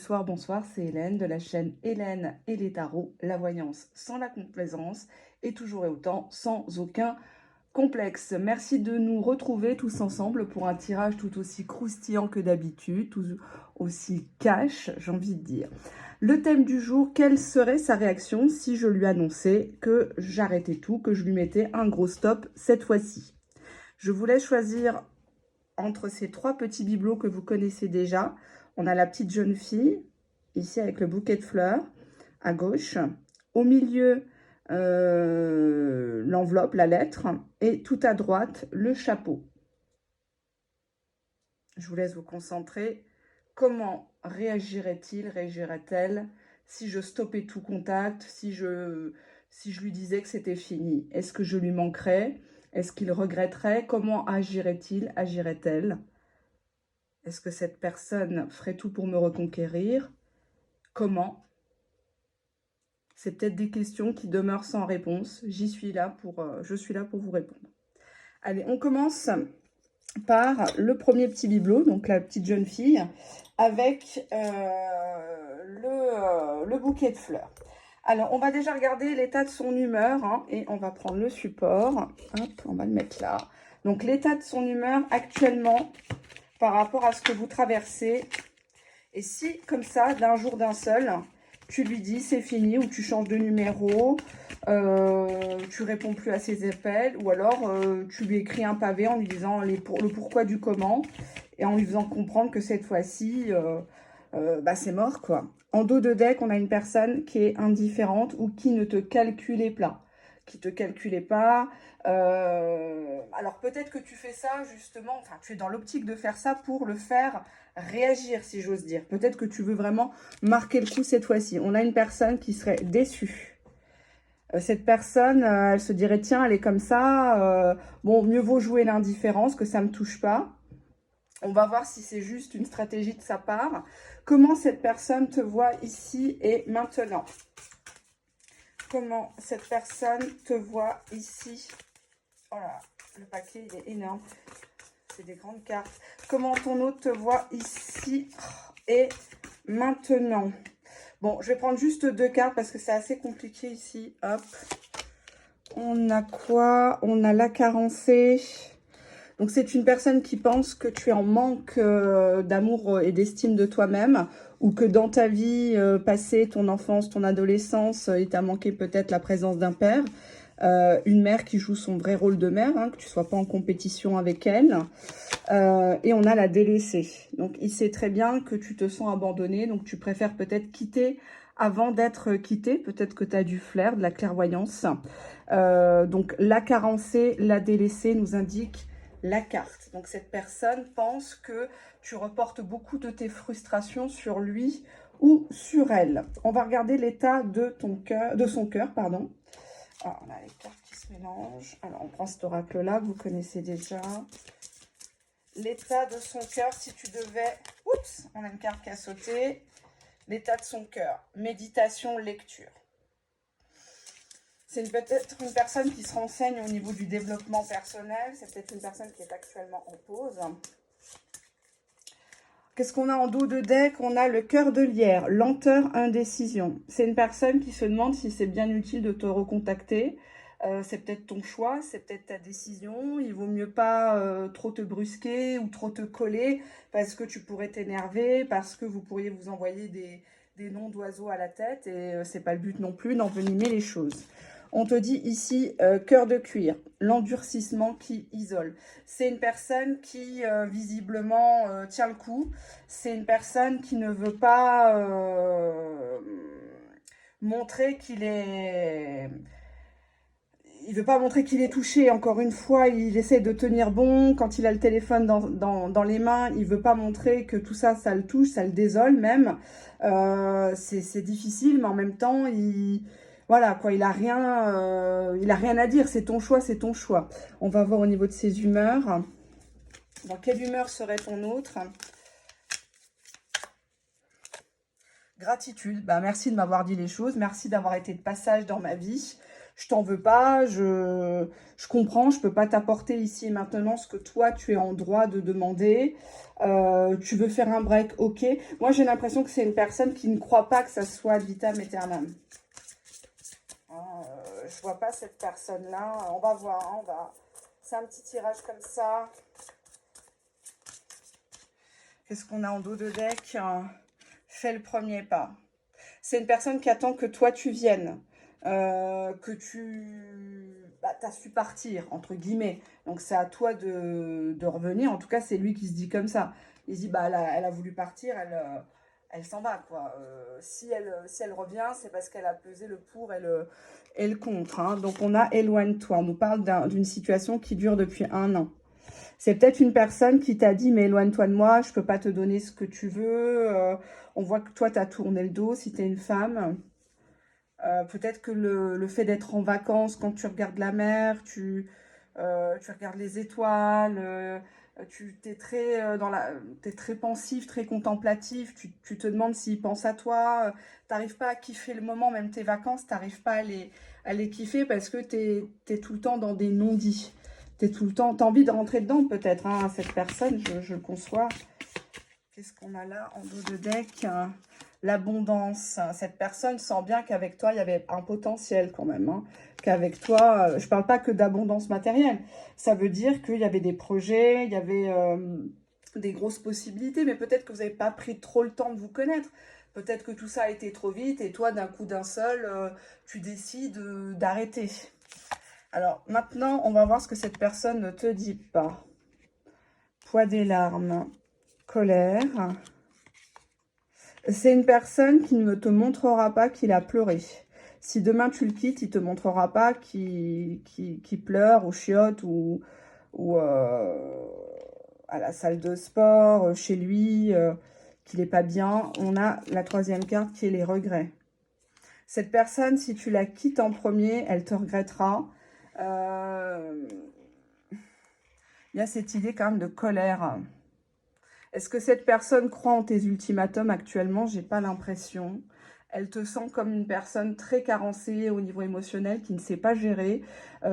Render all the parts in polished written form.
soir, bonsoir, c'est Hélène de la chaîne Hélène et les tarots, la voyance sans la complaisance et toujours et autant sans aucun complexe. Merci de nous retrouver tous ensemble pour un tirage tout aussi croustillant que d'habitude, tout aussi cash, j'ai envie de dire. Le thème du jour, quelle serait sa réaction si je lui annonçais que j'arrêtais tout, que je lui mettais un gros stop cette fois-ci? Je vous laisse choisir entre ces trois petits bibelots que vous connaissez déjà. On a la petite jeune fille, ici avec le bouquet de fleurs, à gauche. Au milieu, l'enveloppe, la lettre. Et tout à droite, le chapeau. Je vous laisse vous concentrer. Comment réagirait-il, réagirait-elle si je stoppais tout contact, si je lui disais que c'était fini? Est-ce que je lui manquerais? Est-ce qu'il regretterait? Comment agirait-il, agirait-elle? Est-ce que cette personne ferait tout pour me reconquérir? Comment? C'est peut-être des questions qui demeurent sans réponse. Je suis là pour vous répondre. Allez, on commence par le premier petit bibelot, donc la petite jeune fille, avec le bouquet de fleurs. Alors, on va déjà regarder l'état de son humeur, hein, et on va prendre le support. Hop, on va le mettre là. Donc, l'état de son humeur actuellement par rapport à ce que vous traversez. Et si, comme ça, d'un jour d'un seul, tu lui dis c'est fini, ou tu changes de numéro, tu réponds plus à ses appels, ou alors tu lui écris un pavé en lui disant le pourquoi du comment, et en lui faisant comprendre que cette fois-ci, bah, c'est mort, quoi. En dos de deck, on a une personne qui est indifférente ou qui ne te calculait pas. Qui te calculait pas. Alors peut-être que tu fais ça justement, enfin tu es dans l'optique de faire ça pour le faire réagir, si j'ose dire. Peut-être que tu veux vraiment marquer le coup cette fois-ci. On a une personne qui serait déçue. Cette personne, elle se dirait, tiens, elle est comme ça, bon, mieux vaut jouer l'indifférence, que ça ne me touche pas. On va voir si c'est juste une stratégie de sa part. Comment cette personne te voit ici et maintenant? Comment cette personne te voit ici? Oh là, le paquet, il est énorme. C'est des grandes cartes. Comment ton autre te voit ici et maintenant? Bon, je vais prendre juste deux cartes parce que c'est assez compliqué ici. Hop. On a quoi? On a la carencée. Donc, c'est une personne qui pense que tu es en manque d'amour et d'estime de toi-même, ou que dans ta vie passée, ton enfance, ton adolescence, il t'a manqué peut-être la présence d'un père, une mère qui joue son vrai rôle de mère, hein, que tu ne sois pas en compétition avec elle. Et on a la délaissée. Donc, il sait très bien que tu te sens abandonné, donc tu préfères peut-être quitter avant d'être quitté. Peut-être que tu as du flair, de la clairvoyance. Donc, la carencée, la délaissée nous indique la carte. Donc, cette personne pense que tu reportes beaucoup de tes frustrations sur lui ou sur elle. On va regarder l'état de son cœur, pardon. Alors, on a les cartes qui se mélangent. Alors, on prend cet oracle-là que vous connaissez déjà. L'état de son cœur, si tu devais... Oups, on a une carte qui a sauté. L'état de son cœur. Méditation, lecture. C'est peut-être une personne qui se renseigne au niveau du développement personnel. C'est peut-être une personne qui est actuellement en pause. Qu'est-ce qu'on a en dos de deck? On a le cœur de lierre, lenteur, indécision. C'est une personne qui se demande si c'est bien utile de te recontacter. C'est peut-être ton choix, c'est peut-être ta décision. Il vaut mieux pas trop te brusquer ou trop te coller parce que tu pourrais t'énerver, parce que vous pourriez vous envoyer des noms d'oiseaux à la tête et c'est pas le but non plus d'envenimer les choses. On te dit ici cœur de cuir, l'endurcissement qui isole. C'est une personne qui visiblement tient le coup. C'est une personne qui ne veut pas montrer qu'il est... Il veut pas montrer qu'il est touché. Encore une fois, il essaie de tenir bon. Quand il a le téléphone dans les mains, il veut pas montrer que tout ça, ça le touche, ça le désole même. C'est difficile, mais en même temps, voilà quoi, il a rien à dire. C'est ton choix, c'est ton choix. On va voir au niveau de ses humeurs. Dans quelle humeur serait ton autre? Gratitude. Bah, merci de m'avoir dit les choses. Merci d'avoir été de passage dans ma vie. je t'en veux pas, je comprends, je peux pas t'apporter ici et maintenant ce que toi, tu es en droit de demander. Tu veux faire un break, ok. Moi, j'ai l'impression que c'est une personne qui ne croit pas que ça soit ad vitam aeternam. Je vois pas cette personne-là. On va voir, hein, c'est un petit tirage comme ça. Qu'est-ce qu'on a en dos de deck? Fais le premier pas. C'est une personne qui attend que toi, tu viennes. Que tu as su partir, entre guillemets. Donc, c'est à toi de revenir. En tout cas, c'est lui qui se dit comme ça. Il se dit, bah, elle a voulu partir, elle s'en va, quoi. Si elle revient, c'est parce qu'elle a pesé le pour et le contre. Hein. Donc, on a éloigne-toi. On nous parle d'une situation qui dure depuis 1 an. C'est peut-être une personne qui t'a dit, mais éloigne-toi de moi, je ne peux pas te donner ce que tu veux. On voit que toi, tu as tourné le dos si tu es une femme. Peut-être que le fait d'être en vacances, quand tu regardes la mer, tu regardes les étoiles, tu t'es t'es très pensif, très contemplatif, tu te demandes s'il pense à toi, tu n'arrives pas à kiffer le moment, même tes vacances, tu n'arrives pas à les kiffer parce que tu es tout le temps dans des non-dits. Tu es tout le temps, tu as envie de rentrer dedans peut-être, hein, cette personne, je le conçois. Qu'est-ce qu'on a là en dos de deck? L'abondance. Cette personne sent bien qu'avec toi, il y avait un potentiel quand même. Hein. Qu'avec toi, je ne parle pas que d'abondance matérielle. Ça veut dire qu'il y avait des projets, il y avait des grosses possibilités, mais peut-être que vous n'avez pas pris trop le temps de vous connaître. Peut-être que tout ça a été trop vite et toi, d'un coup d'un seul, tu décides d'arrêter. Alors maintenant, on va voir ce que cette personne ne te dit pas. Poids des larmes, colère. C'est une personne qui ne te montrera pas qu'il a pleuré. Si demain tu le quittes, il ne te montrera pas qu'il pleure ou chiotte ou à la salle de sport, chez lui, qu'il n'est pas bien. On a la 3e carte qui est les regrets. Cette personne, si tu la quittes en premier, elle te regrettera. Il y a cette idée quand même de colère. Est-ce que cette personne croit en tes ultimatums actuellement? J'ai pas l'impression. Elle te sent comme une personne très carencée au niveau émotionnel, qui ne sait pas gérer,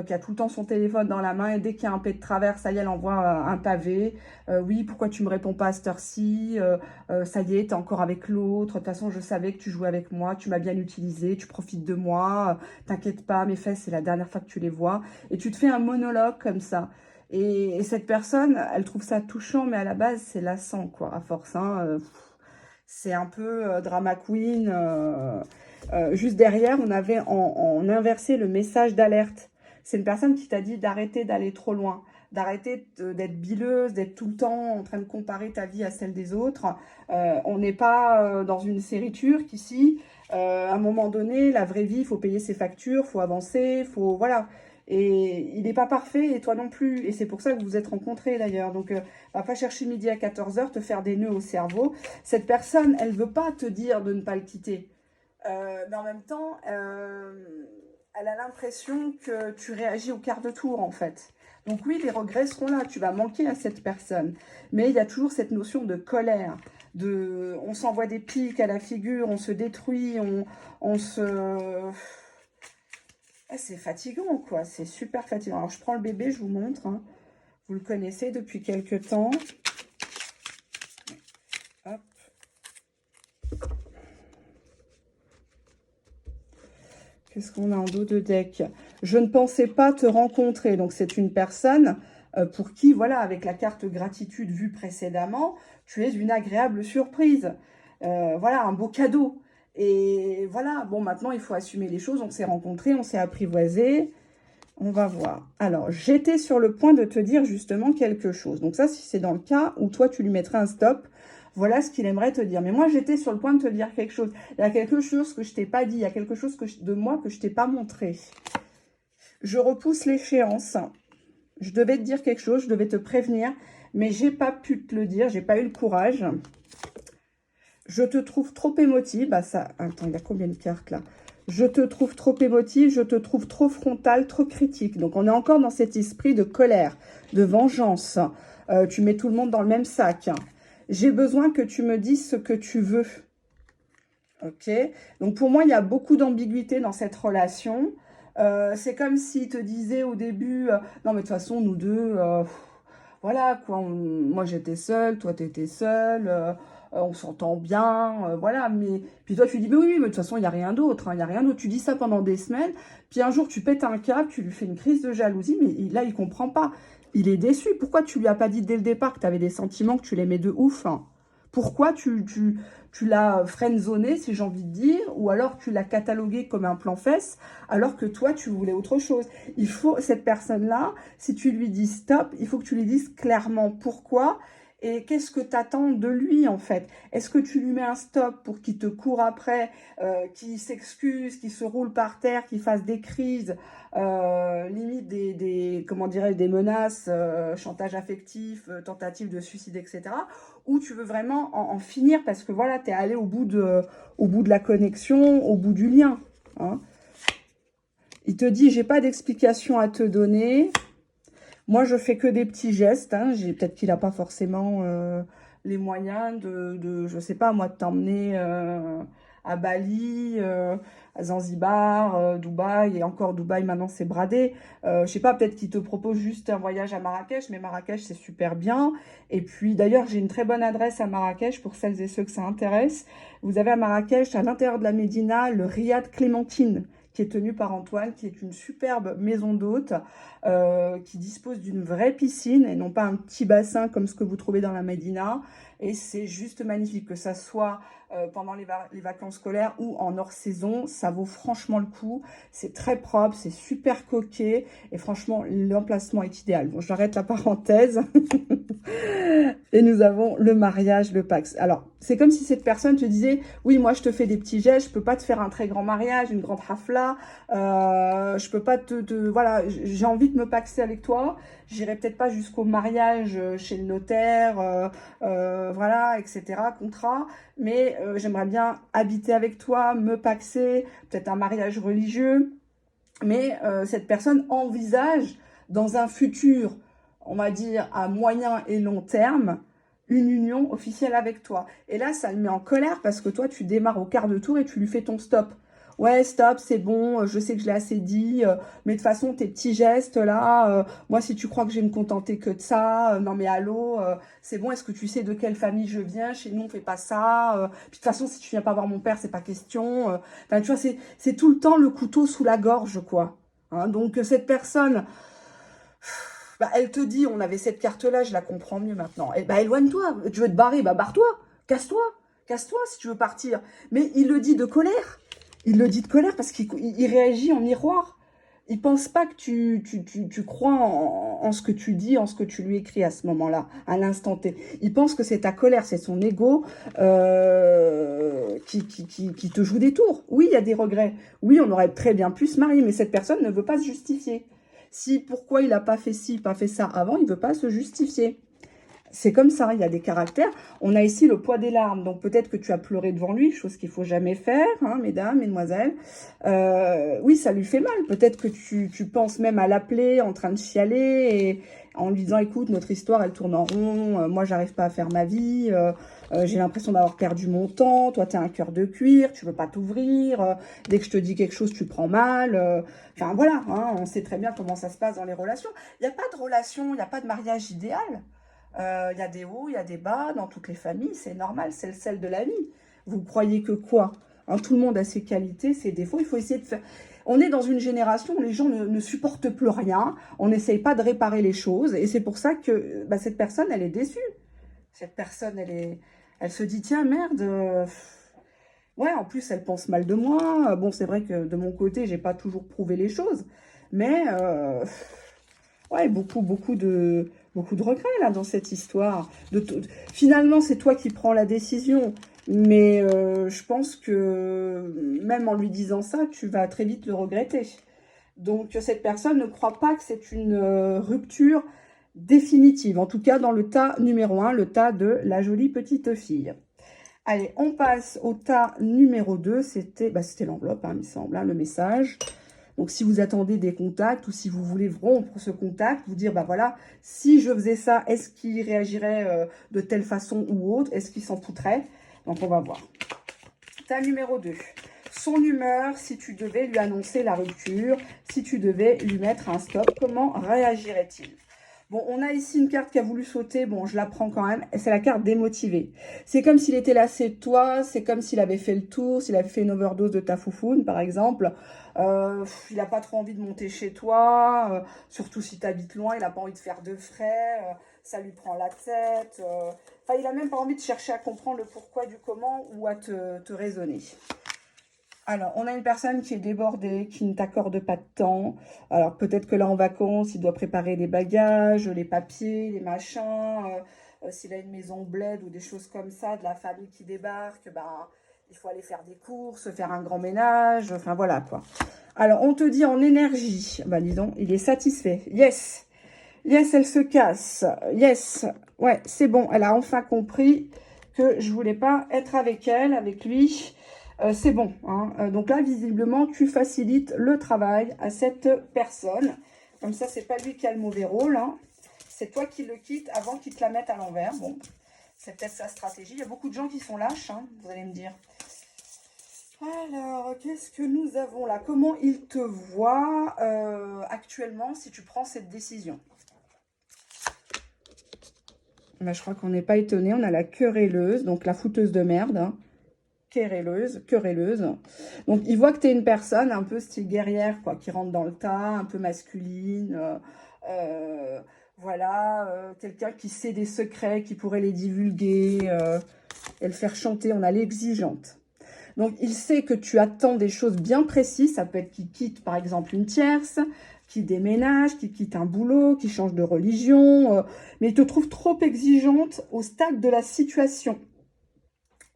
qui a tout le temps son téléphone dans la main et dès qu'il y a un P de travers, ça y est, elle envoie un pavé. Oui, pourquoi tu me réponds pas à cette heure-ci? Ça y est, t'es encore avec l'autre. De toute façon, je savais que tu jouais avec moi, tu m'as bien utilisé, tu profites de moi. T'inquiète pas, mes fesses, c'est la dernière fois que tu les vois. Et tu te fais un monologue comme ça. Et cette personne, elle trouve ça touchant, mais à la base, c'est lassant, quoi, à force. Hein, c'est un peu drama queen. Juste derrière, on avait en inversé le message d'alerte. C'est une personne qui t'a dit d'arrêter d'aller trop loin, d'arrêter d'être bileuse, d'être tout le temps en train de comparer ta vie à celle des autres. On n'est pas dans une série turque ici. À un moment donné, la vraie vie, il faut payer ses factures, il faut avancer, faut... Voilà. Et il n'est pas parfait, et toi non plus. Et c'est pour ça que vous vous êtes rencontrés d'ailleurs. Donc, va pas chercher midi à 14 h, te faire des nœuds au cerveau. Cette personne, elle veut pas te dire de ne pas le quitter. Mais en même temps, elle a l'impression que tu réagis au quart de tour, en fait. Donc oui, les regrets seront là. Tu vas manquer à cette personne. Mais il y a toujours cette notion de colère. On s'envoie des pics à la figure, on se détruit, on se... Ah, c'est fatigant, quoi. C'est super fatigant. Alors, je prends le bébé, je vous montre. Hein. Vous le connaissez depuis quelques temps. Hop. Qu'est-ce qu'on a en dos de deck? Je ne pensais pas te rencontrer. Donc, c'est une personne pour qui, voilà, avec la carte gratitude vue précédemment, tu es une agréable surprise. Voilà, un beau cadeau. Et voilà, bon, maintenant, il faut assumer les choses. On s'est rencontrés, on s'est apprivoisés. On va voir. Alors, j'étais sur le point de te dire justement quelque chose. Donc ça, si c'est dans le cas où toi, tu lui mettrais un stop, voilà ce qu'il aimerait te dire. Mais moi, j'étais sur le point de te dire quelque chose. Il y a quelque chose que je t'ai pas dit. Il y a quelque chose de moi que je t'ai pas montré. Je repousse l'échéance. Je devais te dire quelque chose, je devais te prévenir, mais j'ai pas pu te le dire. J'ai pas eu le courage. Je te trouve trop émotive. Bah ça, attends, il y a combien de cartes là? Je te trouve trop émotive, je te trouve trop frontale, trop critique. Donc, on est encore dans cet esprit de colère, de vengeance. Tu mets tout le monde dans le même sac. J'ai besoin que tu me dises ce que tu veux. Ok? Donc, pour moi, il y a beaucoup d'ambiguïté dans cette relation. C'est comme s'il te disait au début, non mais de toute façon, nous deux, voilà, quoi, moi j'étais seule, toi t'étais seule, on s'entend bien, voilà, mais puis toi tu dis, mais oui, mais de toute façon il n'y a rien d'autre, hein, il n'y a rien d'autre, tu dis ça pendant des semaines, puis un jour tu pètes un câble, tu lui fais une crise de jalousie, mais là il comprend pas, il est déçu, pourquoi tu lui as pas dit dès le départ que tu avais des sentiments, que tu l'aimais de ouf, hein? Pourquoi tu l'as friendzoné, si j'ai envie de dire, ou alors tu l'as catalogué comme un plan fesse, alors que toi, tu voulais autre chose. Il faut, cette personne-là, si tu lui dis stop, il faut que tu lui dises clairement pourquoi et qu'est-ce que tu attends de lui, en fait. Est-ce que tu lui mets un stop pour qu'il te court après, qu'il s'excuse, qu'il se roule par terre, qu'il fasse des crises, limite comment dirais des menaces, chantage affectif, tentative de suicide, etc. Ou tu veux vraiment en finir parce que voilà, tu es allé au bout de la connexion, au bout du lien, hein. Il te dit, j'ai pas d'explication à te donner. Moi, je fais que des petits gestes. Hein. Peut-être qu'il n'a pas forcément les moyens je sais pas, moi, de t'emmener à Bali, à Zanzibar, Dubaï. Et encore, Dubaï, maintenant, c'est bradé. Je sais pas, peut-être qu'il te propose juste un voyage à Marrakech. Mais Marrakech, c'est super bien. Et puis, d'ailleurs, j'ai une très bonne adresse à Marrakech pour celles et ceux que ça intéresse. Vous avez à Marrakech, à l'intérieur de la Médina, le Riad Clémentine, qui est tenu par Antoine, qui est une superbe maison d'hôte, qui dispose d'une vraie piscine et non pas un petit bassin comme ce que vous trouvez dans la Médina. Et c'est juste magnifique, que ça soit pendant les vacances scolaires ou en hors saison, ça vaut franchement le coup. C'est très propre, c'est super coquet et franchement, l'emplacement est idéal. Bon, j'arrête la parenthèse. Et nous avons le mariage, le Pax. Alors, c'est comme si cette personne te disait, oui, moi, je te fais des petits gestes, je peux pas te faire un très grand mariage, une grande hafla, je peux pas voilà, j'ai envie de me paxer avec toi, j'irai peut-être pas jusqu'au mariage chez le notaire, voilà, etc., contrat, mais j'aimerais bien habiter avec toi, me paxer, peut-être un mariage religieux, mais cette personne envisage dans un futur, on va dire à moyen et long terme, une union officielle avec toi. Et là, ça le met en colère parce que toi, tu démarres au quart de tour et tu lui fais ton stop. Ouais, stop, c'est bon, je sais que je l'ai assez dit, mais de toute façon, tes petits gestes là, moi, si tu crois que je vais me contenter que de ça, non mais allô, c'est bon, est-ce que tu sais de quelle famille je viens? Chez nous, on fait pas ça. Puis de toute façon, si tu viens pas voir mon père, c'est pas question. Enfin, tu vois, c'est tout le temps le couteau sous la gorge, quoi. Hein, donc, cette personne, bah, elle te dit, on avait cette carte-là, je la comprends mieux maintenant. Eh bah, éloigne-toi, tu veux te barrer, bah barre-toi, casse-toi, casse-toi si tu veux partir. Mais il le dit de colère. Il le dit de colère parce qu'il réagit en miroir. Il pense pas que tu crois en ce que tu dis, en ce que tu lui écris à ce moment-là, à l'instant T. Il pense que c'est ta colère, c'est son ego qui te joue des tours. Oui, il y a des regrets. Oui, on aurait très bien pu se marier, mais cette personne ne veut pas se justifier. Si pourquoi il n'a pas fait ci, pas fait ça avant, il ne veut pas se justifier. C'est comme ça, il y a des caractères. On a ici le poids des larmes, donc peut-être que tu as pleuré devant lui, chose qu'il ne faut jamais faire, hein, mesdames, mesdemoiselles. Oui, ça lui fait mal. Peut-être que tu penses même à l'appeler en train de chialer et en lui disant, écoute, notre histoire, elle tourne en rond, moi, j'arrive pas à faire ma vie, j'ai l'impression d'avoir perdu mon temps, toi, tu as un cœur de cuir, tu veux pas t'ouvrir, dès que je te dis quelque chose, tu prends mal. Enfin, voilà, hein, on sait très bien comment ça se passe dans les relations. Il n'y a pas de relation, il n'y a pas de mariage idéal. Il y a des hauts, il y a des bas dans toutes les familles, c'est normal, c'est le sel de la vie. Vous croyez que quoi, hein, tout le monde a ses qualités, ses défauts, il faut essayer de faire... On est dans une génération où les gens ne supportent plus rien, on n'essaye pas de réparer les choses, et c'est pour ça que bah, cette personne, elle est déçue. Cette personne, elle se dit, tiens, merde, ouais, en plus, elle pense mal de moi. Bon, c'est vrai que de mon côté, j'ai pas toujours prouvé les choses, mais... ouais, beaucoup de regrets là dans cette histoire. Finalement, c'est toi qui prends la décision. Mais je pense que même en lui disant ça, tu vas très vite le regretter. Donc cette personne ne croit pas que c'est une rupture définitive. En tout cas, dans le tas numéro 1, le tas de la jolie petite fille. Allez, on passe au tas numéro 2. C'était l'enveloppe, hein, il me semble, hein, le message. Donc, si vous attendez des contacts ou si vous voulez rompre ce contact, vous dire, bah voilà, si je faisais ça, est-ce qu'il réagirait de telle façon ou autre? Est-ce qu'il s'en foutrait? Donc, on va voir. Tas numéro 2. Son humeur, si tu devais lui annoncer la rupture, si tu devais lui mettre un stop, comment réagirait-il? Bon, on a ici une carte qui a voulu sauter. Bon, je la prends quand même. C'est la carte démotivée. C'est comme s'il était lassé de toi. C'est comme s'il avait fait le tour. S'il avait fait une overdose de ta foufoune, par exemple. Il n'a pas trop envie de monter chez toi. Surtout si tu habites loin. Il n'a pas envie de faire de frais. Ça lui prend la tête. Enfin, il n'a même pas envie de chercher à comprendre le pourquoi du comment ou à te raisonner. Alors, on a une personne qui est débordée, qui ne t'accorde pas de temps. Alors, peut-être que là, en vacances, il doit préparer les bagages, les papiers, les machins. S'il a une maison bled ou des choses comme ça, de la famille qui débarque, ben, il faut aller faire des courses, faire un grand ménage. Enfin, voilà, quoi. Alors, on te dit en énergie. Ben, disons, il est satisfait. Yes. Yes, elle se casse. Yes. Ouais, c'est bon. Elle a enfin compris que je voulais pas être avec elle, avec lui. C'est bon. Hein. Donc là, visiblement, tu facilites le travail à cette personne. Comme ça, c'est pas lui qui a le mauvais rôle. Hein. C'est toi qui le quittes avant qu'il te la mette à l'envers. Bon, c'est peut-être sa stratégie. Il y a beaucoup de gens qui sont lâches, hein, vous allez me dire. Alors, qu'est-ce que nous avons là? Comment il te voit actuellement si tu prends cette décision? Là, je crois qu'on n'est pas étonné. On a la querelleuse, donc la fouteuse de merde. Hein. Querelleuse. Donc, il voit que tu es une personne un peu style guerrière, quoi, qui rentre dans le tas, un peu masculine. Voilà, quelqu'un qui sait des secrets, qui pourrait les divulguer et le faire chanter. On a l'exigeante. Donc, il sait que tu attends des choses bien précises. Ça peut être qu'il quitte, par exemple, une tierce, qui déménage, qui quitte un boulot, qui change de religion. Mais il te trouve trop exigeante au stade de la situation,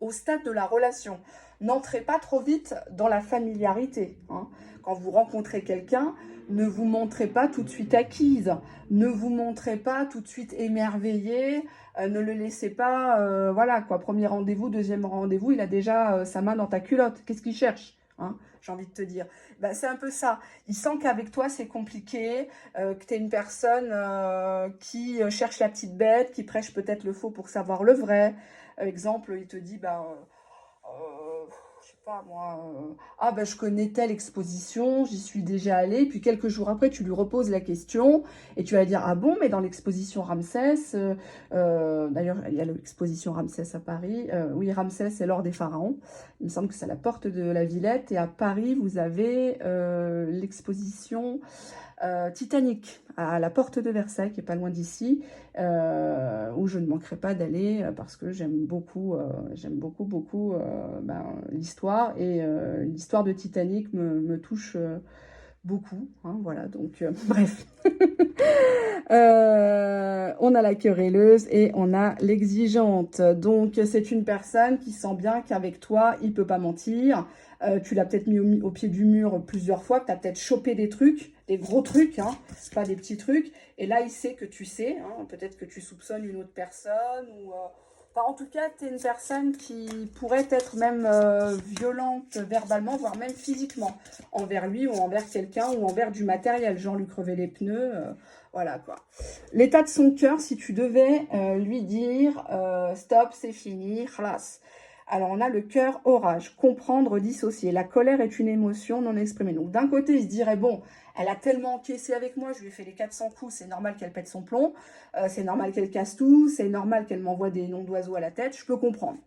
au stade de la relation. N'entrez pas trop vite dans la familiarité. Hein. Quand vous rencontrez quelqu'un, ne vous montrez pas tout de suite acquise. Ne vous montrez pas tout de suite émerveillé. Ne le laissez pas, voilà quoi, premier rendez-vous, deuxième rendez-vous, il a déjà sa main dans ta culotte. Qu'est-ce qu'il cherche hein, j'ai envie de te dire. Ben, c'est un peu ça. Il sent qu'avec toi, c'est compliqué, que tu es une personne qui cherche la petite bête, qui prêche peut-être le faux pour savoir le vrai. Exemple, il te dit, ben, je sais pas moi, ah ben je connais telle exposition, j'y suis déjà allée, puis quelques jours après tu lui reposes la question et tu vas dire ah bon mais dans l'exposition Ramsès, d'ailleurs il y a l'exposition Ramsès à Paris, oui Ramsès c'est l'or des pharaons, il me semble que c'est à la porte de la Villette et à Paris vous avez l'exposition Titanic à la porte de Versailles, qui est pas loin d'ici, où je ne manquerai pas d'aller parce que j'aime beaucoup, ben, l'histoire et l'histoire de Titanic me touche beaucoup. Hein, voilà, donc bref. On a la querelleuse et on a l'exigeante. Donc, c'est une personne qui sent bien qu'avec toi, il ne peut pas mentir. Tu l'as peut-être mis au pied du mur plusieurs fois, que tu as peut-être chopé des trucs, des gros trucs, hein, pas des petits trucs. Et là, il sait que tu sais. Hein, peut-être que tu soupçonnes une autre personne. Ou, enfin, en tout cas, tu es une personne qui pourrait être même violente verbalement, voire même physiquement, envers lui ou envers quelqu'un ou envers du matériel, genre lui crever les pneus. Voilà quoi. L'état de son cœur, si tu devais lui dire stop, c'est fini, khlas. Alors on a le cœur orage, comprendre, dissocier. La colère est une émotion non exprimée. Donc d'un côté, il se dirait bon, elle a tellement encaissé avec moi, je lui ai fait les 400 coups, c'est normal qu'elle pète son plomb, c'est normal qu'elle casse tout, c'est normal qu'elle m'envoie des noms d'oiseaux à la tête, je peux comprendre.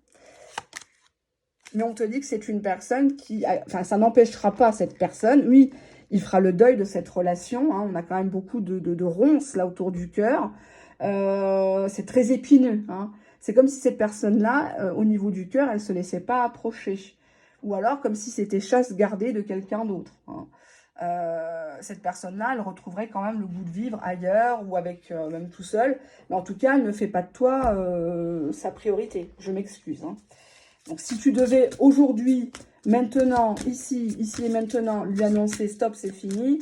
Mais on te dit que c'est une personne qui... Enfin, ça n'empêchera pas cette personne. Oui, il fera le deuil de cette relation. Hein. On a quand même beaucoup de ronces là autour du cœur. C'est très épineux. Hein. C'est comme si cette personne-là, au niveau du cœur, elle ne se laissait pas approcher. Ou alors comme si c'était chasse gardée de quelqu'un d'autre. Hein. Cette personne-là, elle retrouverait quand même le goût de vivre ailleurs ou avec même tout seul. Mais en tout cas, elle ne fait pas de toi sa priorité. Je m'excuse. Hein. Donc, si tu devais aujourd'hui, maintenant, ici et maintenant, lui annoncer stop, c'est fini,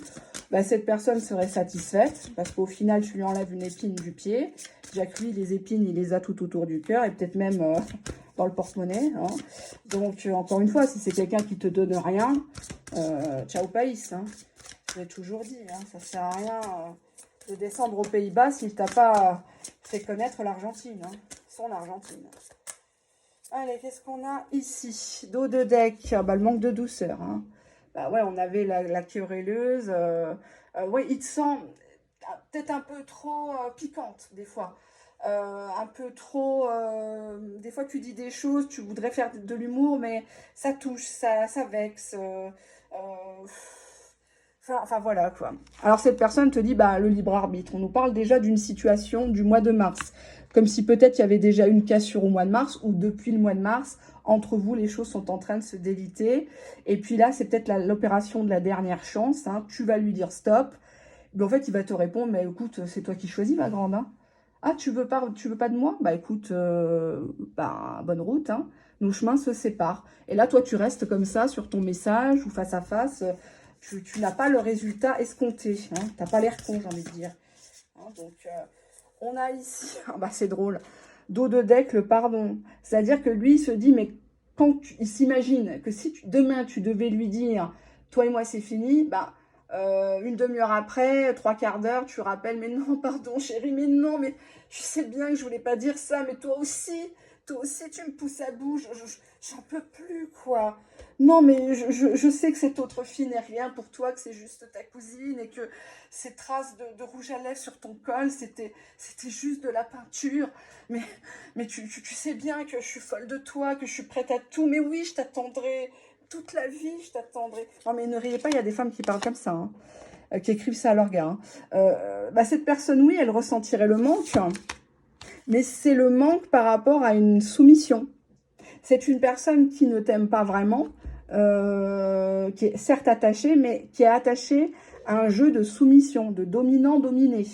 bah, cette personne serait satisfaite parce qu'au final, tu lui enlèves une épine du pied. Jacques, lui, les épines, il les a tout autour du cœur et peut-être même dans le porte-monnaie. Hein. Donc, encore une fois, si c'est quelqu'un qui te donne rien, ciao païs. Hein. Je l'ai toujours dit, hein, ça sert à rien de descendre aux Pays-Bas s'il t'a pas fait connaître l'Argentine, hein, son Argentine. Allez, qu'est-ce qu'on a ici? Dos de deck, bah, le manque de douceur. Hein. Bah ouais, on avait la querelleuse. Ouais, il te sent peut-être un peu trop piquante, des fois. Un peu trop... des fois, tu dis des choses, tu voudrais faire de l'humour, mais ça touche, ça vexe. Enfin, voilà, quoi. Alors, cette personne te dit, bah, le libre arbitre. On nous parle déjà d'une situation du mois de mars. Comme si peut-être il y avait déjà une cassure au mois de mars, ou depuis le mois de mars, entre vous, les choses sont en train de se déliter. Et puis là, c'est peut-être l'opération de la dernière chance. Hein. Tu vas lui dire stop. Mais en fait, il va te répondre, mais écoute, c'est toi qui choisis, ma grande. Hein. Ah, tu veux pas de moi? Bah écoute, bah, bonne route. Hein. Nos chemins se séparent. Et là, toi, tu restes comme ça sur ton message ou face à face. Tu n'as pas le résultat escompté. Hein. Tu n'as pas l'air con, j'ai envie de dire. Hein, donc, on a ici, ah bah c'est drôle, dos de deck, le pardon. C'est-à-dire que lui, il se dit, mais quand il s'imagine que si demain, tu devais lui dire, toi et moi, c'est fini, bah, une demi-heure après, trois quarts d'heure, tu rappelles, mais non, pardon, chérie, mais non, mais je sais bien que je voulais pas dire ça, mais toi aussi, tu me pousses à bout, j'en peux plus, quoi. Non, mais je sais que cette autre fille n'est rien pour toi, que c'est juste ta cousine, et que ces traces de rouge à lèvres sur ton col, c'était juste de la peinture. Mais tu sais bien que je suis folle de toi, que je suis prête à tout. Mais oui, je t'attendrai. Toute la vie, je t'attendrai. Non, mais ne riez pas, il y a des femmes qui parlent comme ça, hein, qui écrivent ça à leur gars. Hein. Bah, cette personne, oui, elle ressentirait le manque, hein, mais c'est le manque par rapport à une soumission. C'est une personne qui ne t'aime pas vraiment, qui est certes attachée, mais qui est attachée à un jeu de soumission, de dominant-dominé.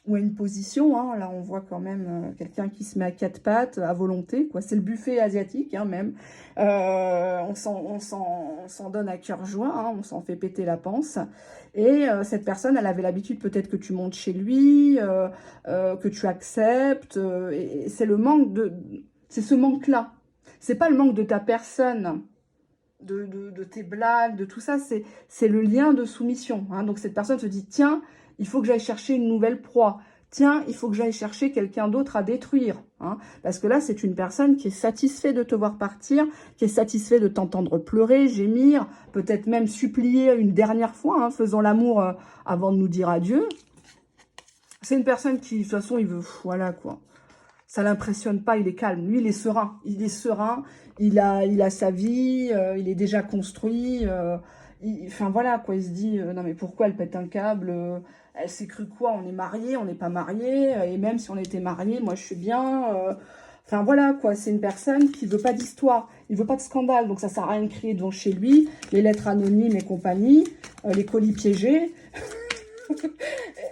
Ou à une position, hein. Là on voit quand même quelqu'un qui se met à quatre pattes à volonté, quoi. C'est le buffet asiatique, hein, même. On s'en donne à cœur joie, hein, on s'en fait péter la panse. Et cette personne, elle avait l'habitude peut-être que tu montes chez lui, que tu acceptes. Et c'est le manque c'est ce manque-là. C'est pas le manque de ta personne, de tes blagues, de tout ça, c'est le lien de soumission. Hein. Donc cette personne se dit, tiens, il faut que j'aille chercher une nouvelle proie. Tiens, il faut que j'aille chercher quelqu'un d'autre à détruire. Hein. Parce que là, c'est une personne qui est satisfaite de te voir partir, qui est satisfaite de t'entendre pleurer, gémir, peut-être même supplier une dernière fois, hein, faisant l'amour avant de nous dire adieu. C'est une personne qui, de toute façon, il veut, voilà quoi. Ça l'impressionne pas, il est calme. Lui, il est serein. Il est serein, il a sa vie, il est déjà construit. Enfin, voilà, quoi. Il se dit, non, mais pourquoi elle pète un câble elle s'est cru quoi? On est mariés, on n'est pas mariés. Et même si on était mariés, moi, je suis bien. Enfin, voilà, quoi. C'est une personne qui veut pas d'histoire. Il veut pas de scandale. Donc, ça sert à rien de crier devant chez lui. Les lettres anonymes et compagnie. Les colis piégés.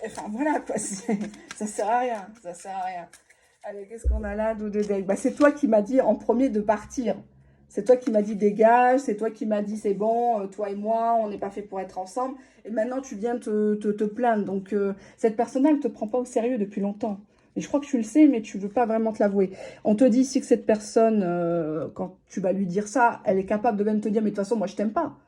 Enfin, voilà, quoi. Ça sert à rien. Ça sert à rien. Allez, qu'est-ce qu'on a là, dos de deck? Bah, c'est toi qui m'as dit en premier de partir. C'est toi qui m'as dit dégage, c'est toi qui m'as dit c'est bon, toi et moi, on n'est pas fait pour être ensemble. Et maintenant, tu viens te plaindre. Donc, cette personne-là, elle ne te prend pas au sérieux depuis longtemps. Et je crois que tu le sais, mais tu ne veux pas vraiment te l'avouer. On te dit ici que cette personne, quand tu vas lui dire ça, elle est capable de même te dire, mais de toute façon, moi, je t'aime pas.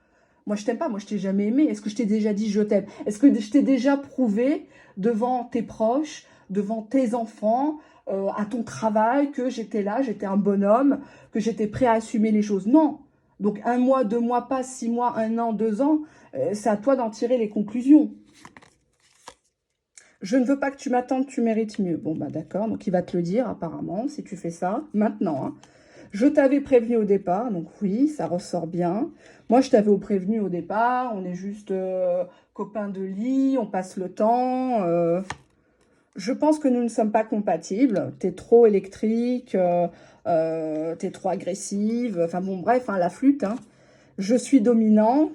Moi, je t'aime pas. Moi, je t'ai jamais aimé. Est-ce que je t'ai déjà dit je t'aime? Est-ce que je t'ai déjà prouvé devant tes proches, devant tes enfants, à ton travail, que j'étais là, j'étais un bonhomme, que j'étais prêt à assumer les choses? Non. Donc, 1 mois, 2 mois, pas 6 mois, 1 an, 2 ans, c'est à toi d'en tirer les conclusions. Je ne veux pas que tu m'attendes, tu mérites mieux. Bon, bah d'accord, donc il va te le dire apparemment, si tu fais ça, maintenant. Hein. Je t'avais prévenu au départ, donc oui, ça ressort bien. Moi, je t'avais prévenu au départ, on est juste copains de lit, on passe le temps. Je pense que nous ne sommes pas compatibles. T'es trop électrique, t'es trop agressive. Enfin bon, bref, hein, la flûte. Hein. Je suis dominant.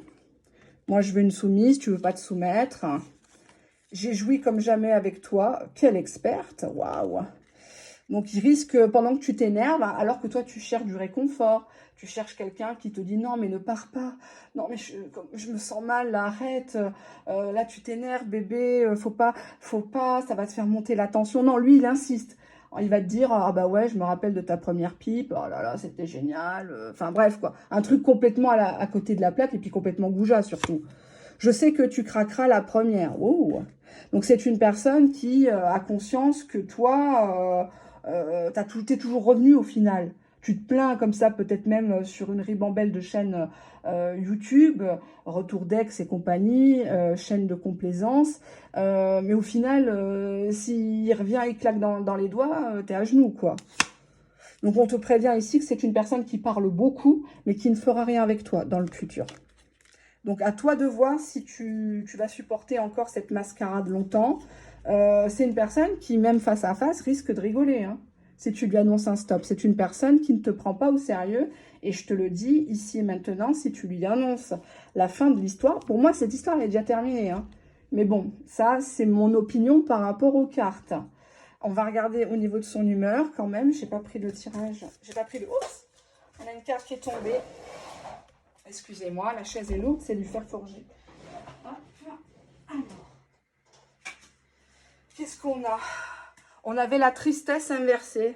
Moi, je veux une soumise, tu veux pas te soumettre. J'ai joui comme jamais avec toi. Quelle experte, waouh. Donc, il risque, pendant que tu t'énerves, alors que toi, tu cherches du réconfort, tu cherches quelqu'un qui te dit « Non, mais ne pars pas. Non, mais je me sens mal, là, arrête. Là, tu t'énerves, bébé. Faut pas, ça va te faire monter la tension. » Non, lui, il insiste. Il va te dire « Ah bah ouais, je me rappelle de ta première pipe. Oh là là, c'était génial. » Enfin, bref, quoi. Un truc complètement à côté de la plaque et puis complètement goujat, surtout. Je sais que tu craqueras la première. Oh. Donc, c'est une personne qui a conscience que toi... t'es toujours revenu au final. tu te plains comme ça, peut-être même sur une ribambelle de chaînes YouTube, retour d'ex et compagnie, chaîne de complaisance. Mais au final, s'il revient et claque dans les doigts, t'es à genoux, quoi. Donc, on te prévient ici que c'est une personne qui parle beaucoup, mais qui ne fera rien avec toi dans le futur. Donc, à toi de voir si tu vas supporter encore cette mascarade longtemps. C'est une personne qui, même face à face, risque de rigoler, hein, si tu lui annonces un stop. C'est une personne qui ne te prend pas au sérieux. Et je te le dis ici et maintenant, si tu lui annonces la fin de l'histoire, pour moi, cette histoire est déjà terminée, hein. Mais bon, ça, c'est mon opinion par rapport aux cartes. On va regarder au niveau de son humeur quand même. J'ai pas pris le tirage. J'ai pas pris le... Oups! On a une carte qui est tombée. Excusez-moi, la chaise est lourde, c'est du fer forgé. Qu'est-ce qu'on a? On avait la tristesse inversée.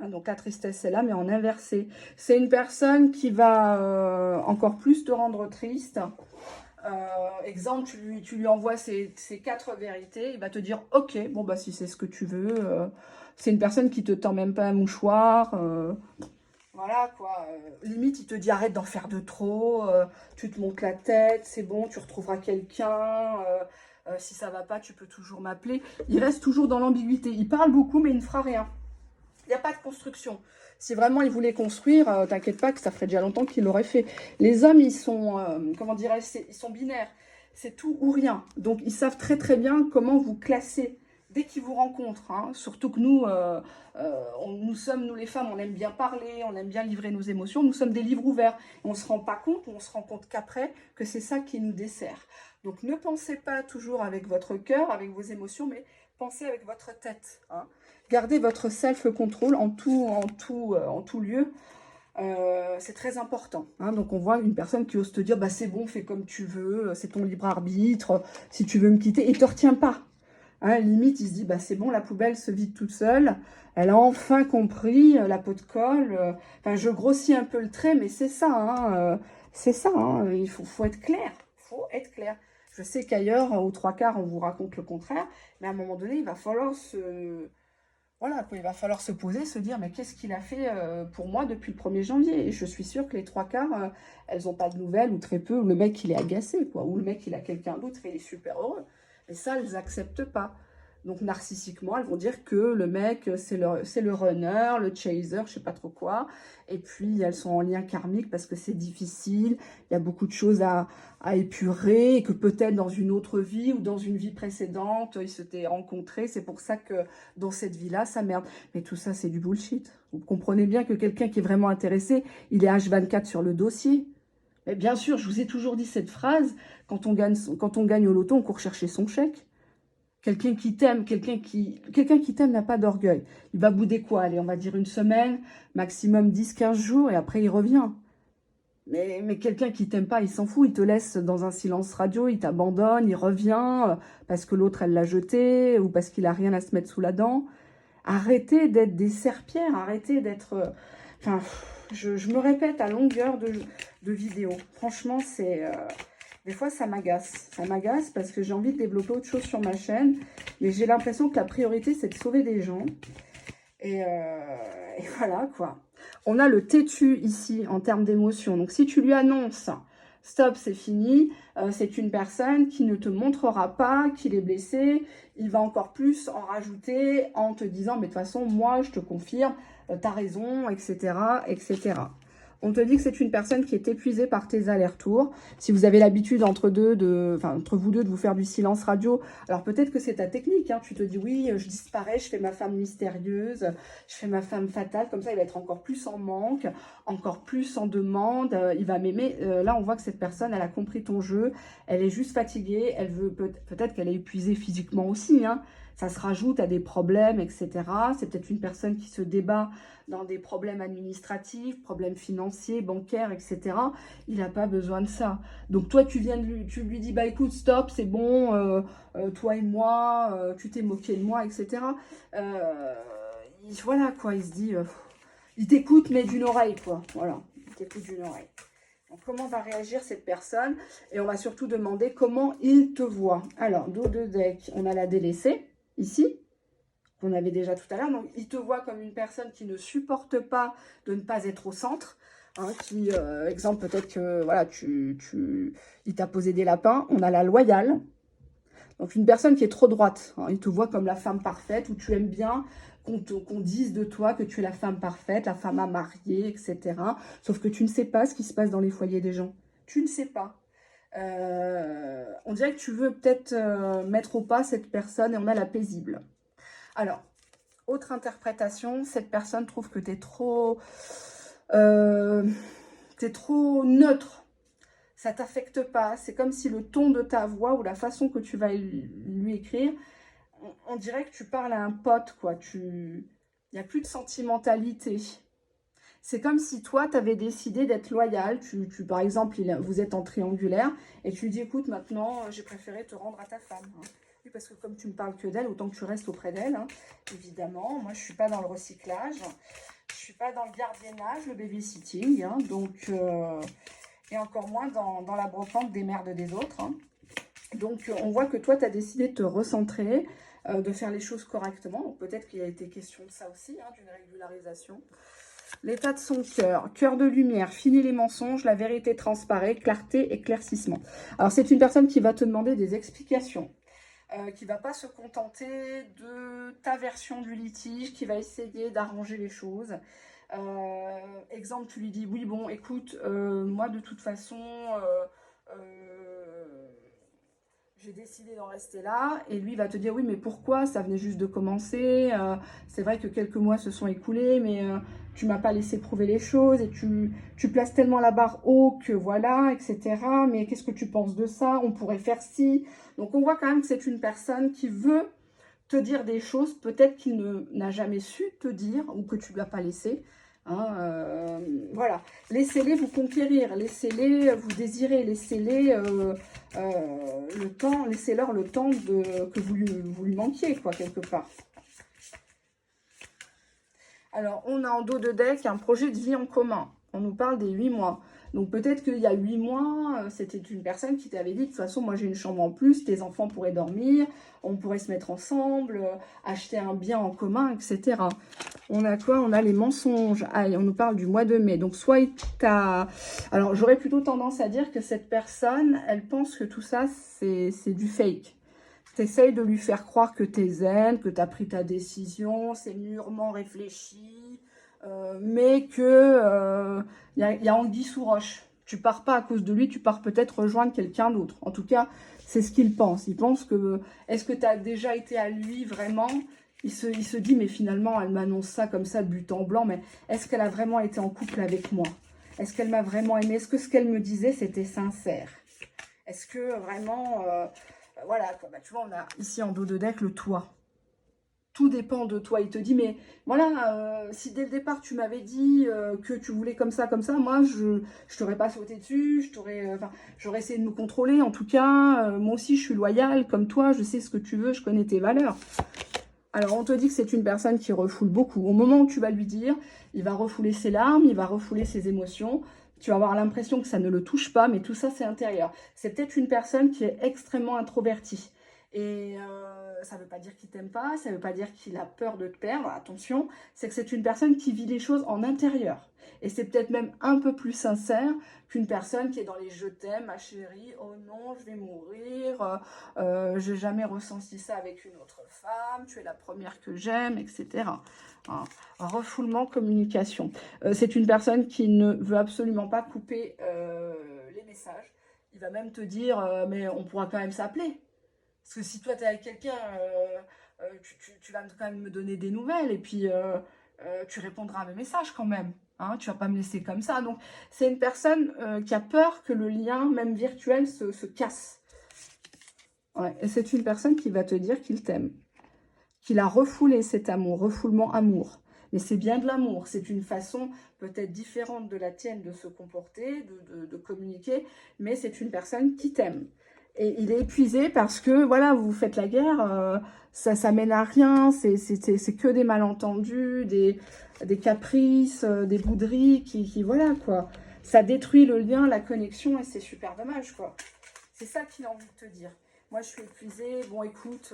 Ah, donc la tristesse est là, mais en inversé. C'est une personne qui va encore plus te rendre triste. Exemple, tu lui envoies ces 4 vérités, il va te dire ok, bon bah si c'est ce que tu veux. C'est une personne qui te tend même pas un mouchoir. Voilà quoi, limite il te dit arrête d'en faire de trop, tu te montes la tête, c'est bon, tu retrouveras quelqu'un, si ça va pas tu peux toujours m'appeler. Il reste toujours dans l'ambiguïté, il parle beaucoup mais il ne fera rien. Il n'y a pas de construction. Si vraiment il voulait construire, t'inquiète pas que ça ferait déjà longtemps qu'il l'aurait fait. Les hommes, ils sont, comment dirais-je, ils sont binaires. C'est tout ou rien. Donc, ils savent très très bien comment vous classer dès qu'ils vous rencontrent. Hein. Surtout que nous, nous sommes, nous les femmes, on aime bien parler, on aime bien livrer nos émotions. Nous sommes des livres ouverts. On ne se rend pas compte, ou on se rend compte qu'après, que c'est ça qui nous dessert. Donc, ne pensez pas toujours avec votre cœur, avec vos émotions, mais pensez avec votre tête. Hein. Gardez votre self-control en tout lieu. C'est très important. Hein. Donc, on voit une personne qui ose te dire, bah, c'est bon, fais comme tu veux, c'est ton libre arbitre, si tu veux me quitter, il ne te retient pas. Hein, limite, il se dit, bah, c'est bon, la poubelle se vide toute seule. Elle a enfin compris la peau de colle. Enfin, je grossis un peu le trait, mais c'est ça. Hein, c'est ça. Hein, il faut être clair. Faut être clair. Je sais qu'ailleurs, aux 3/4, on vous raconte le contraire. Mais à un moment donné, il va falloir voilà, quoi, il va falloir se poser, se dire, mais qu'est-ce qu'il a fait pour moi depuis le 1er janvier? Et je suis sûre que les 3/4, elles n'ont pas de nouvelles, ou très peu, ou le mec, il est agacé, quoi. Ou le mec, il a quelqu'un d'autre et il est super heureux. Et ça, elles n'acceptent pas. Donc, narcissiquement, elles vont dire que le mec, c'est le runner, le chaser, je sais pas trop quoi. Et puis, elles sont en lien karmique parce que c'est difficile. Il y a beaucoup de choses à épurer. Et que peut-être dans une autre vie ou dans une vie précédente, ils s'étaient rencontrés. C'est pour ça que dans cette vie-là, ça merde. Mais tout ça, c'est du bullshit. Vous comprenez bien que quelqu'un qui est vraiment intéressé, il est H24 sur le dossier. Mais bien sûr, je vous ai toujours dit cette phrase. Quand on gagne au loto, on court chercher son chèque. Quelqu'un qui t'aime, n'a pas d'orgueil. Il va bouder quoi? Allez, on va dire une semaine, maximum 10-15 jours, et après il revient. Mais quelqu'un qui t'aime pas, il s'en fout, il te laisse dans un silence radio, il t'abandonne, il revient, parce que l'autre, elle l'a jeté, ou parce qu'il a rien à se mettre sous la dent. Arrêtez d'être des serpillères, arrêtez d'être... Enfin, je me répète à longueur de vidéos. Franchement, c'est... Des fois, ça m'agace. Ça m'agace parce que j'ai envie de développer autre chose sur ma chaîne. Mais j'ai l'impression que la priorité, c'est de sauver des gens. Et voilà, quoi. On a le têtu ici, en termes d'émotion. Donc, si tu lui annonces, stop, c'est fini, c'est une personne qui ne te montrera pas qu'il est blessé. Il va encore plus en rajouter en te disant, mais de toute façon, moi, je te confirme, t'as raison, etc., etc. On te dit que c'est une personne qui est épuisée par tes allers-retours. Si vous avez l'habitude entre vous deux de vous faire du silence radio, alors peut-être que c'est ta technique. Hein. Tu te dis oui, je disparais, je fais ma femme mystérieuse, je fais ma femme fatale. Comme ça, il va être encore plus en manque, encore plus en demande. Il va m'aimer. Là, on voit que cette personne, elle a compris ton jeu. Elle est juste fatiguée. Elle veut peut-être qu'elle est épuisée physiquement aussi. Hein. Ça se rajoute à des problèmes, etc. C'est peut-être une personne qui se débat dans des problèmes administratifs, problèmes financiers, bancaires, etc. Il n'a pas besoin de ça. Donc toi, tu lui dis, bah écoute, stop, c'est bon, toi et moi, tu t'es moqué de moi, etc. Voilà, quoi, il se dit, il t'écoute, mais d'une oreille, quoi. Voilà, il t'écoute d'une oreille. Donc, comment va réagir cette personne? Et on va surtout demander comment il te voit. Alors, dos de deck, on a la délaissée, ici. qu'on avait déjà tout à l'heure. Donc, il te voit comme une personne qui ne supporte pas de ne pas être au centre. Hein, qui, exemple, peut-être que, voilà, il t'a posé des lapins. On a la loyale. Donc, une personne qui est trop droite. Hein, il te voit comme la femme parfaite, où tu aimes bien qu'on dise de toi que tu es la femme parfaite, la femme à marier, etc. Sauf que tu ne sais pas ce qui se passe dans les foyers des gens. Tu ne sais pas. On dirait que tu veux peut-être mettre au pas cette personne et on a la paisible. Alors, autre interprétation, cette personne trouve que tu es trop neutre. Ça t'affecte pas. C'est comme si le ton de ta voix ou la façon que tu vas lui écrire, on dirait que tu parles à un pote, quoi. Il n'y a plus de sentimentalité. C'est comme si toi, tu avais décidé d'être loyal. Par exemple, vous êtes en triangulaire et tu lui dis, écoute, maintenant, j'ai préféré te rendre à ta femme. Hein. Oui, parce que comme tu ne parles que d'elle, autant que tu restes auprès d'elle, hein, évidemment. Moi, je ne suis pas dans le recyclage. Je ne suis pas dans le gardiennage, le babysitting. Hein, donc, et encore moins dans la brocante des merdes des autres. Hein. Donc, on voit que toi, tu as décidé de te recentrer, de faire les choses correctement. Donc, peut-être qu'il y a été question de ça aussi, hein, d'une régularisation. L'état de son cœur, cœur de lumière, fini les mensonges, la vérité transparaît, clarté, éclaircissement. Alors, c'est une personne qui va te demander des explications, qui ne va pas se contenter de ta version du litige, qui va essayer d'arranger les choses. Exemple, tu lui dis, oui, bon, écoute, moi, de toute façon, j'ai décidé d'en rester là. Et lui va te dire, oui, mais pourquoi? Ça venait juste de commencer. C'est vrai que quelques mois se sont écoulés, mais tu m'as pas laissé prouver les choses. Et tu places tellement la barre haut que voilà, etc. Mais qu'est-ce que tu penses de ça? On pourrait faire ci. Donc, on voit quand même que c'est une personne qui veut te dire des choses, peut-être qu'il n'a jamais su te dire ou que tu ne l'as pas laissé. Hein, voilà, laissez-les vous conquérir, laissez-les vous désirer, laissez-les le temps, laissez-leur le temps que vous lui manquiez, quoi, quelque part. Alors, on a en dos de deck un projet de vie en commun. On nous parle des 8 mois. Donc, peut-être qu'il y a 8 mois, c'était une personne qui t'avait dit, de toute façon, moi, j'ai une chambre en plus, tes enfants pourraient dormir, on pourrait se mettre ensemble, acheter un bien en commun, etc. On a quoi? On a les mensonges. Ah, on nous parle du mois de mai. Donc, soit il t'a... Alors, j'aurais plutôt tendance à dire que cette personne, elle pense que tout ça, c'est du fake. Tu essayes de lui faire croire que tu es zen, que tu as pris ta décision, c'est mûrement réfléchi, mais que y a anguille sous roche. Tu pars pas à cause de lui, tu pars peut-être rejoindre quelqu'un d'autre. En tout cas, c'est ce qu'il pense. Il pense que, est-ce que tu as déjà été à lui vraiment? Il se dit, mais finalement, elle m'annonce ça comme ça de but en blanc, mais est-ce qu'elle a vraiment été en couple avec moi? Est-ce qu'elle m'a vraiment aimé? Est-ce que ce qu'elle me disait, c'était sincère? Est-ce que vraiment... voilà, bah, tu vois, on a ici en dos de deck le toit. Tout dépend de toi. Il te dit, mais voilà, si dès le départ tu m'avais dit que tu voulais comme ça, moi, je t'aurais pas sauté dessus, j'aurais essayé de me contrôler. En tout cas, moi aussi, je suis loyale comme toi, je sais ce que tu veux, je connais tes valeurs. Alors, on te dit que c'est une personne qui refoule beaucoup. Au moment où tu vas lui dire, il va refouler ses larmes, il va refouler ses émotions. Tu vas avoir l'impression que ça ne le touche pas, mais tout ça, c'est intérieur. C'est peut-être une personne qui est extrêmement introvertie. Et ça ne veut pas dire qu'il t'aime pas, ça ne veut pas dire qu'il a peur de te perdre. Attention, c'est que c'est une personne qui vit les choses en intérieur. Et c'est peut-être même un peu plus sincère qu'une personne qui est dans les je t'aime, ma chérie, oh non, je vais mourir, j'ai jamais ressenti ça avec une autre femme, tu es la première que j'aime, etc. Un refoulement, communication. C'est une personne qui ne veut absolument pas couper les messages. Il va même te dire, mais on pourra quand même s'appeler. Parce que si toi, tu es avec quelqu'un, tu vas quand même me donner des nouvelles et puis tu répondras à mes messages quand même. Hein, tu vas pas me laisser comme ça. Donc, c'est une personne qui a peur que le lien, même virtuel, se casse. Ouais. Et c'est une personne qui va te dire qu'il t'aime. Qu'il a refoulé cet amour, refoulement amour. Mais c'est bien de l'amour. C'est une façon peut-être différente de la tienne de se comporter, de communiquer. Mais c'est une personne qui t'aime. Et il est épuisé parce que, voilà, vous faites la guerre, ça mène à rien, c'est que des malentendus, des caprices, des bouderies voilà, quoi. Ça détruit le lien, la connexion, et c'est super dommage, quoi. C'est ça qu'il a envie de te dire. Moi, je suis épuisée, bon, écoute,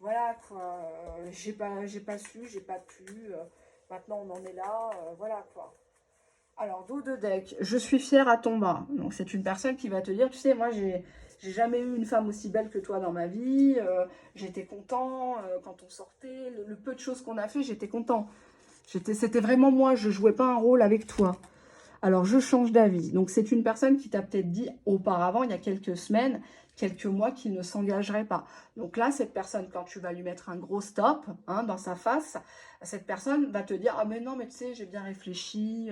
Voilà, quoi. J'ai pas su, j'ai pas pu. Maintenant, on en est là. Voilà, quoi. Alors, dos de deck, je suis fière à ton bras. Donc, c'est une personne qui va te dire, tu sais, moi, j'ai jamais eu une femme aussi belle que toi dans ma vie. J'étais content quand on sortait. Le peu de choses qu'on a fait, j'étais content. C'était vraiment moi, je jouais pas un rôle avec toi. Alors, je change d'avis. Donc, c'est une personne qui t'a peut-être dit auparavant, il y a quelques semaines, quelques mois, qu'il ne s'engagerait pas. Donc là, cette personne, quand tu vas lui mettre un gros stop hein, dans sa face, cette personne va te dire « Ah mais non, mais tu sais, j'ai bien réfléchi.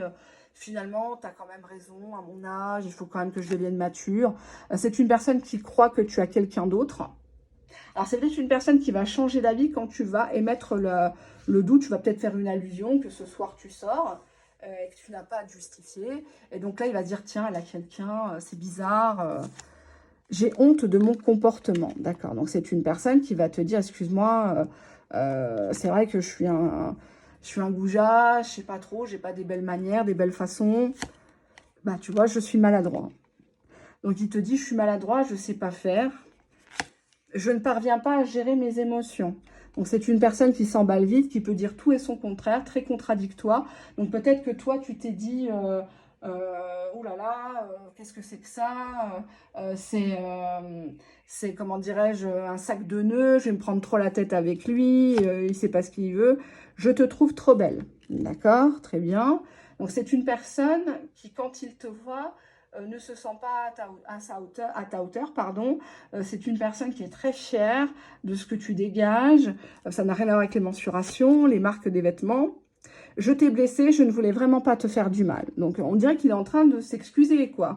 Finalement, tu as quand même raison. À mon âge, il faut quand même que je devienne mature. » C'est une personne qui croit que tu as quelqu'un d'autre. Alors, c'est peut-être une personne qui va changer d'avis quand tu vas émettre le doute. Tu vas peut-être faire une allusion que ce soir, tu sors et que tu n'as pas à te justifier. Et donc là, il va dire, tiens, elle a quelqu'un, c'est bizarre. J'ai honte de mon comportement. D'accord, donc c'est une personne qui va te dire, excuse-moi, c'est vrai que je suis un goujat, je sais pas trop, j'ai pas des belles manières, des belles façons. Bah, tu vois, je suis maladroit. Donc, il te dit, je suis maladroit, je sais pas faire. Je ne parviens pas à gérer mes émotions. Donc, c'est une personne qui s'emballe vite, qui peut dire tout et son contraire, très contradictoire. Donc, peut-être que toi, tu t'es dit, oh là là, qu'est-ce que c'est que ça c'est, comment dirais-je, un sac de nœuds, je vais me prendre trop la tête avec lui, il ne sait pas ce qu'il veut. Je te trouve trop belle. D'accord, très bien. Donc, c'est une personne qui, quand il te voit, ne se sent pas à ta hauteur, pardon. C'est une personne qui est très fière de ce que tu dégages. Ça n'a rien à voir avec les mensurations, les marques des vêtements. Je t'ai blessé, je ne voulais vraiment pas te faire du mal. Donc, on dirait qu'il est en train de s'excuser, quoi.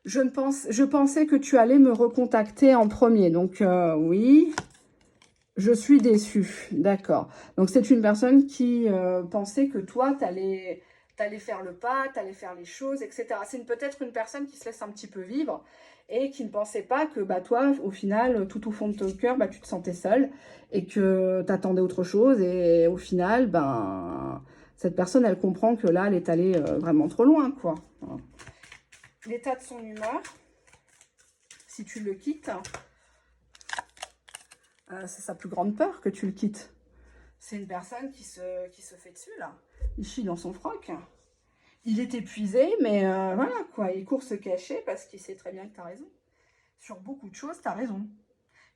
Je pensais que tu allais me recontacter en premier. Donc, oui, je suis déçue. D'accord. Donc, c'est une personne qui pensait que toi, t'allais faire le pas, t'allais faire les choses, etc. C'est peut-être une personne qui se laisse un petit peu vivre et qui ne pensait pas que bah, toi, au final, tout au fond de ton cœur, bah, tu te sentais seule et que tu attendais autre chose. Et au final, ben, cette personne, elle comprend que là, elle est allée vraiment trop loin, quoi. L'état de son humeur, si tu le quittes, c'est sa plus grande peur que tu le quittes. C'est une personne qui se fait dessus, là. Il chie dans son froc. Il est épuisé, mais voilà, quoi. Il court se cacher parce qu'il sait très bien que tu as raison. Sur beaucoup de choses, tu as raison.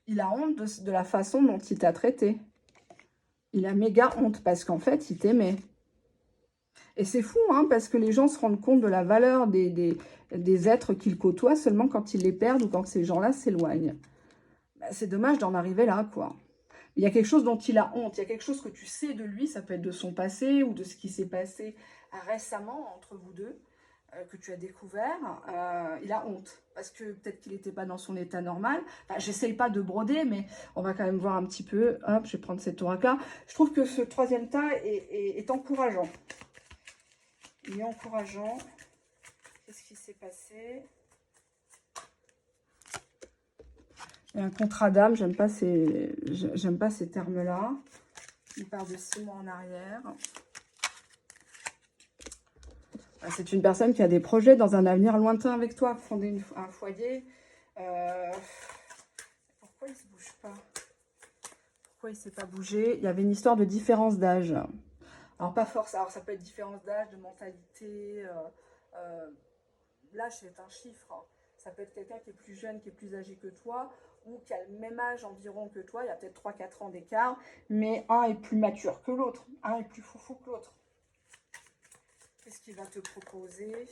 Il a honte de la façon dont il t'a traité. Il a méga honte parce qu'en fait, il t'aimait. Et c'est fou, hein, parce que les gens se rendent compte de la valeur des êtres qu'ils côtoient seulement quand ils les perdent ou quand ces gens-là s'éloignent. Bah, c'est dommage d'en arriver là, quoi. Il y a quelque chose dont il a honte. Il y a quelque chose que tu sais de lui, ça peut être de son passé ou de ce qui s'est passé récemment entre vous deux, que tu as découvert. Il a honte parce que peut-être qu'il n'était pas dans son état normal. Enfin, j'essaye pas de broder, mais on va quand même voir un petit peu. Hop, je vais prendre cet oracle-là. Je trouve que ce troisième tas est encourageant. Il est encourageant. Qu'est-ce qui s'est passé? Il y a un contrat d'âme, j'aime pas ces termes-là. Il part de 6 mois en arrière. C'est une personne qui a des projets dans un avenir lointain avec toi, fonder un foyer. Pourquoi il ne se bouge pas? Pourquoi il ne s'est pas bougé? Il y avait une histoire de différence d'âge. Alors, pas force. Alors, ça peut être différence d'âge, de mentalité. L'âge, c'est un chiffre. Ça peut être quelqu'un qui est plus jeune, qui est plus âgé que toi, ou qui a le même âge environ que toi. Il y a peut-être 3-4 ans d'écart, mais un est plus mature que l'autre. Un est plus foufou que l'autre. Qu'est-ce qu'il va te proposer?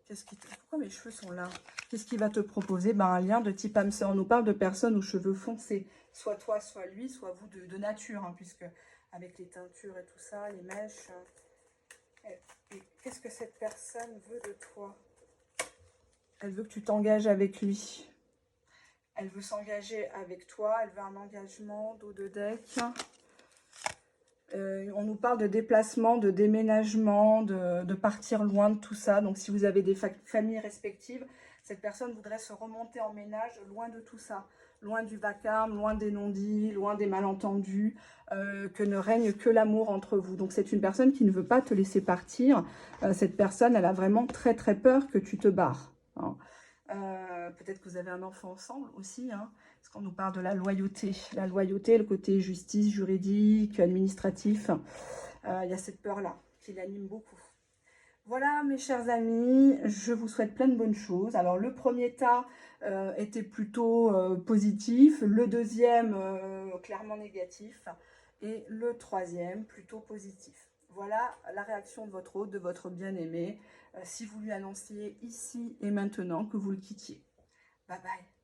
Pourquoi mes cheveux sont là? Qu'est-ce qu'il va te proposer? Ben, un lien de type âme sœur. On nous parle de personnes aux cheveux foncés. Soit toi, soit lui, soit vous de nature, hein, puisque avec les teintures et tout ça, les mèches. Et qu'est-ce que cette personne veut de toi? Elle veut que tu t'engages avec lui. Elle veut s'engager avec toi. Elle veut un engagement, dos de deck. On nous parle de déplacement, de déménagement, de partir loin de tout ça. Donc, si vous avez des familles respectives, cette personne voudrait se remonter en ménage loin de tout ça. Loin du vacarme, loin des non-dits, loin des malentendus, que ne règne que l'amour entre vous. Donc, c'est une personne qui ne veut pas te laisser partir. Cette personne, elle a vraiment très, très peur que tu te barres. Hein. Peut-être que vous avez un enfant ensemble aussi, hein, parce qu'on nous parle de la loyauté. La loyauté, le côté justice, juridique, administratif. Il y a cette peur-là qui l'anime beaucoup. Voilà mes chers amis, je vous souhaite plein de bonnes choses. Alors le premier tas était plutôt positif, le deuxième clairement négatif et le troisième plutôt positif. Voilà la réaction de votre hôte, de votre bien-aimé, si vous lui annonciez ici et maintenant que vous le quittiez. Bye bye.